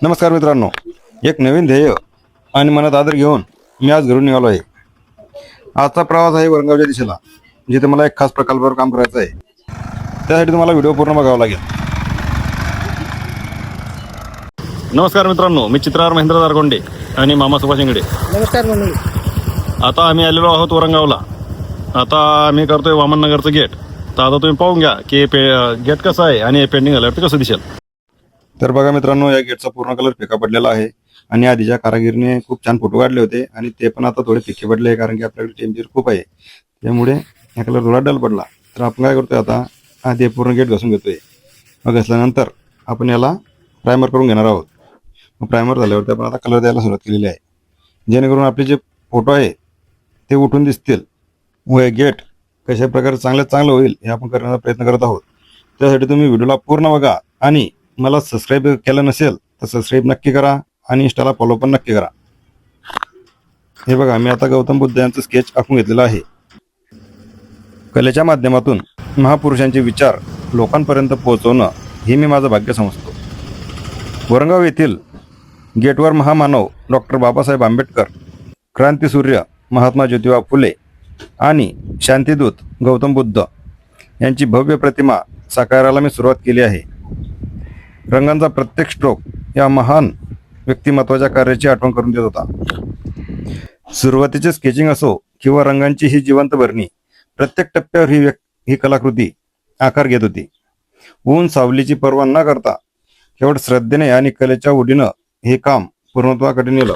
नमस्कार मित्रांनो, एक नवीन ध्येय आणि मनात आदर घेऊन मी आज घरून निघालो आहे. आजचा प्रवास आहे वरंगावच्या दिशेला, जिथे मला एक खास प्रकल्पावर काम करायचं आहे. त्यासाठी तुम्हाला व्हिडिओ पूर्ण बघावा लागेल. नमस्कार मित्रांनो, मी चित्रार महेंद्र दारगोंडे आणि मामा सुभाष इंगडे. नमस्कार मंडळी. आता आम्ही आलेलो आहोत वरंगावला. आता आम्ही करतोय वामननगरचं गेट. तर आता तुम्ही पाहून घ्या की गेट कसं आहे आणि पेंडिंग झाल्यावरती कसं दिसेल. तर बघा मित्रांनो, या गेटचा पूर्ण कलर फिका पडलेला आहे आणि आधीच्या कारागिरीने खूप छान फोटो काढले होते आणि ते पण आता थोडे फिके पडले आहे, कारण की आपल्याकडे टेम्परेचर खूप आहे. त्यामुळे हा कलर थोडा डल पडला. तर आपण काय करतोय, आता आधी पूर्ण गेट घासून घेतोय. मग घासल्यानंतर आपण याला प्रायमर करून घेणार आहोत. मग प्रायमर झाल्यावरती आपण आता कलर द्यायला सुरुवात केलेली आहे, जेणेकरून आपले जे फोटो आहे ते उठून दिसतील व हे गेट कशा प्रकारे चांगलं होईल हे आपण करण्याचा प्रयत्न करत आहोत. त्यासाठी तुम्ही व्हिडिओला पूर्ण बघा आणि मला सबस्क्राईब केलं नसेल तर सबस्क्राईब नक्की करा आणि इंस्टाला फॉलो पण नक्की करा. हे बघा, मी आता गौतम बुद्ध यांचं स्केच आखून घेतलेलं आहे. कलेच्या माध्यमातून महापुरुषांचे विचार लोकांपर्यंत पोहोचवणं हे मी माझं भाग्य समजतो. वरंगाव येथील गेटवर महामानव डॉक्टर बाबासाहेब आंबेडकर, क्रांतीसूर्य महात्मा ज्योतिबा फुले आणि शांतीदूत गौतम बुद्ध यांची भव्य प्रतिमा साकारायला मी सुरुवात केली आहे. रंगांचा प्रत्येक स्ट्रोक या महान व्यक्तिमत्वाच्या कार्याची आठवण करून देत होता. सुरुवातीचे स्केचिंग असो किंवा रंगांची ही जिवंत भरणी, प्रत्येक टप्प्यावर ही कलाकृती आकार घेत होती. ऊन सावलीची पर्वा न करता केवळ श्रद्धेने आणि कलेच्या ओढीनं हे काम पूर्णत्वाकडे नेलं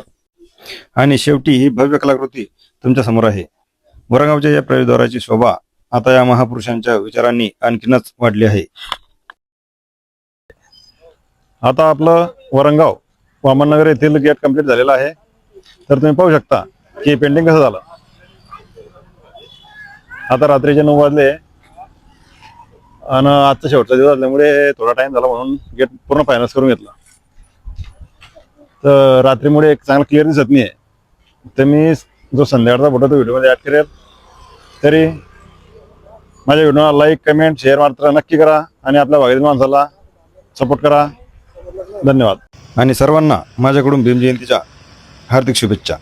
आणि शेवटी ही भव्य कलाकृती तुमच्या समोर आहे. वरंगावच्या या प्रवेशद्वाराची शोभा आता या महापुरुषांच्या विचारांनी आणखीनच वाढली आहे. आता आपलं वरंगाव वामननगर येथील गेट कंप्लीट झालेलं आहे. तर तुम्ही पाहू शकता की पेंटिंग कसं झालं. आता रात्रीचे 9 वाजले आणि आजचा शेवटचा दिवस असल्यामुळे थोडा टाइम झाला, म्हणून गेट पूर्ण फायनल्स करून घेतला. तर रात्रीमुळे एक चांगला क्लिअर दिसत नाही आहे. तर मी जो संध्याकाळचा फोटो तो व्हिडिओमध्ये ॲड करेल. तरी माझ्या व्हिडिओला लाईक, कमेंट, शेअर मात्र नक्की करा आणि आपल्या भागातील माणसाला सपोर्ट करा. धन्यवाद आणि सर्वांना माझ्याकडून भीम जयंतीच्या हार्दिक शुभेच्छा.